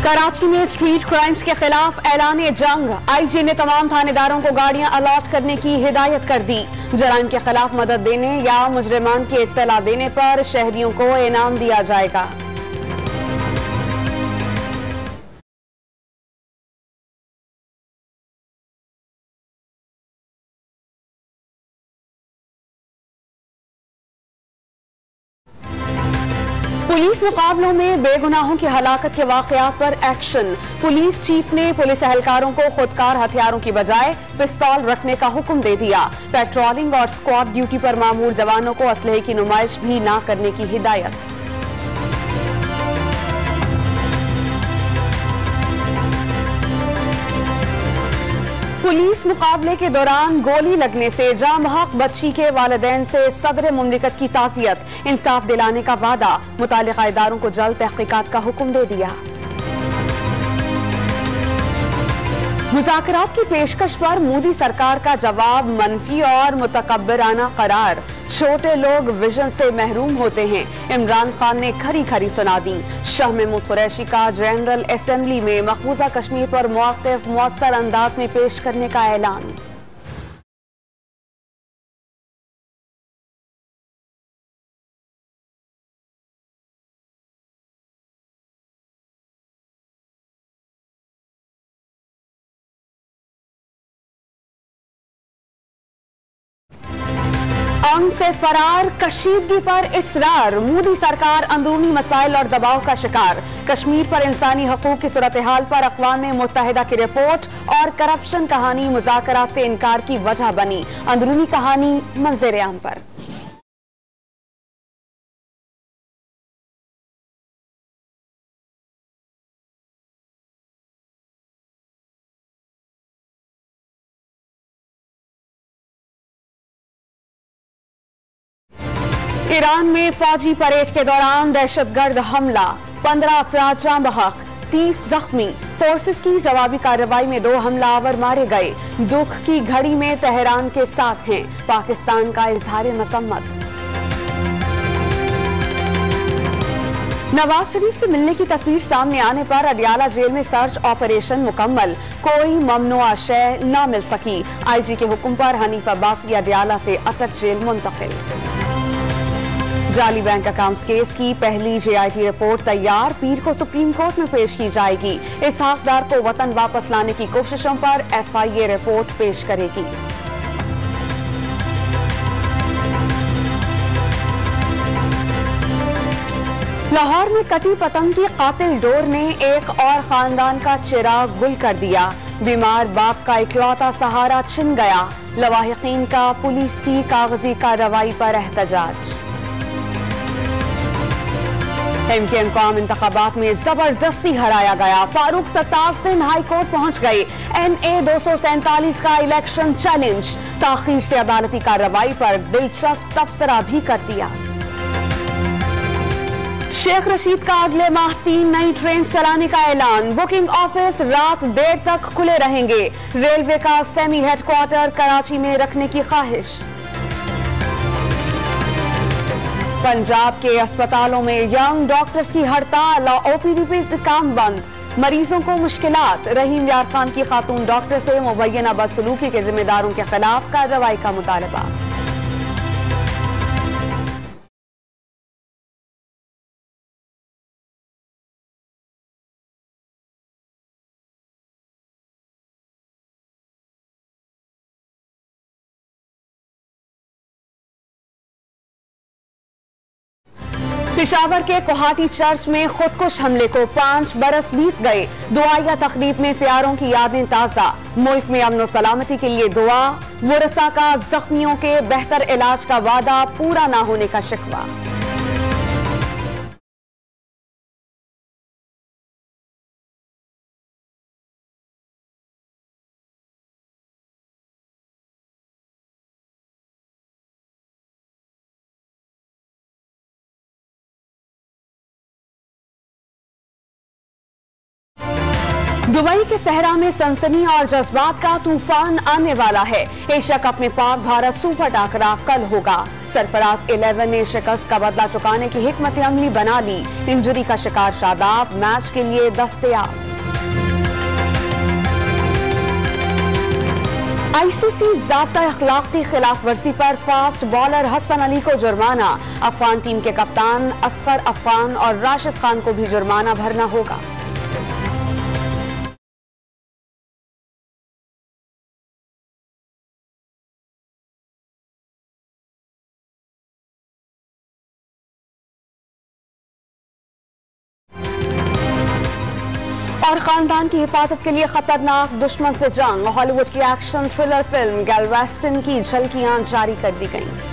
कराची में street crimes के खिलाफ ऐलान जंग। आईजी ने तमाम थानेदारों को गाड़ियां अलॉट करने की हिदायत कर दी। जराइम के खिलाफ मदद देने या मुजरिमान की इत्तला देने पर शहरियों को इनाम दिया जाएगा। पुलिस मुकाबलों में बेगुनाहों की हलाकत के वाकयात पर एक्शन। पुलिस चीफ ने पुलिस एहलकारों को खुदकार हथियारों की बजाय पिस्तौल रखने का हुक्म दे दिया। पेट्रोलिंग और स्क्वाड ड्यूटी पर मामूर जवानों को असलहे की नुमाइश भी न करने की हिदायत। पुलिस मुकाबले के दौरान गोली लगने से जाँ बहक बच्ची के वालिदैन से सदर मुमलिकत की ताज़ियत। इंसाफ दिलाने का वादा। मुतालिका इदारों को जल्द तहकीकात का हुक्म दे दिया। मुज़ाकरात की पेशकश पर मोदी सरकार का जवाब मनफी और मुतकब्बिराना करार। छोटे लोग विजन से महरूम होते हैं। इमरान खान ने खरी खरी सुना दी। शाह महमूद कुरैशी का जनरल असेंबली में मकबूजा कश्मीर पर मौक़िफ़ मुअस्सर अंदाज में पेश करने का ऐलान। अंग से फरार, कशीदगी पर इसरार। मोदी सरकार अंदरूनी मसाइल और दबाव का शिकार। कश्मीर पर इंसानी हकूक की सूरत हाल पर अक़वाम मुत्तहिदा की रिपोर्ट और करप्शन कहानी मुज़ाकरात से इनकार की वजह बनी। अंदरूनी कहानी मंज़र आम पर। ईरान में फौजी परेड के दौरान दहशतगर्द हमला। 15 अफराद जाँ बहक, 30 जख्मी। फोर्सेस की जवाबी कार्रवाई में 2 हमलावर मारे गए। दुख की घड़ी में तेहरान के साथ हैं। पाकिस्तान का इजहार मसम्मत। नवाज शरीफ से मिलने की तस्वीर सामने आने पर अडियाला जेल में सर्च ऑपरेशन मुकम्मल। कोई ममनुआ शय न मिल सकी। आईजी के हुक्म पर हनीफ अब्बासी अडियाला से अटक जेल मुंतकिल। जाली बैंक अकाउंट्स केस की पहली JIT रिपोर्ट तैयार। पीर को सुप्रीम कोर्ट में पेश की जाएगी। इसहाक डार को वतन वापस लाने की कोशिशों पर FIA रिपोर्ट पेश करेगी। लाहौर में कटी पतंग की कातिल डोर ने एक और खानदान का चिराग गुल कर दिया। बीमार बाप का इकलौता सहारा छिन गया। लवाहिकीन का पुलिस की कागजी कार्रवाई पर एहतजाज। MKM को आम इंतखाबात में जबरदस्ती हराया गया। फारूक सत्तार सिंह हाई कोर्ट पहुंच गए। NA 247 का इलेक्शन चैलेंज। ताखीर से अदालती कार्रवाई पर दिलचस्प तबसरा भी कर दिया। शेख रशीद का अगले माह 3 नई ट्रेन चलाने का ऐलान। बुकिंग ऑफिस रात देर तक खुले रहेंगे। रेलवे का सेमी हेडक्वार्टर कराची में रखने की ख्वाहिश। पंजाब के अस्पतालों में यंग डॉक्टर्स की हड़ताल और OPD पे काम बंद। मरीजों को मुश्किलात। रहीम यार खान की खातून डॉक्टर से मुबैना बदसलूकी के जिम्मेदारों के खिलाफ कार्रवाई का मुतालबा। पेशावर के कोहाटी चर्च में खुदकुश हमले को 5 बरस बीत गए। दुआया तकरीब में प्यारों की यादें ताज़ा। मुल्क में अमन और सलामती के लिए दुआ। वरसा का जख्मियों के बेहतर इलाज का वादा पूरा ना होने का शिकवा। दुबई के सहरा में सनसनी और जज्बात का तूफान आने वाला है। एशिया कप में पाक भारत सुपर टाकरा कल होगा। सरफराज 11 ने शिकस्त का बदला चुकाने की हिकमत अमली बना ली। इंजरी का शिकार शादाब मैच के लिए दस्तयाब। आईसीसी ज़ाब्ता अखलाक की खिलाफ वर्जी पर फास्ट बॉलर हसन अली को जुर्माना। अफगान टीम के कप्तान असगर अफगान और राशिद खान को भी जुर्माना भरना होगा। और खानदान की हिफाजत के लिए खतरनाक दुश्मन से जंग। हॉलीवुड की एक्शन थ्रिलर फिल्म गैलवेस्टन की झलकियां जारी कर दी गईं।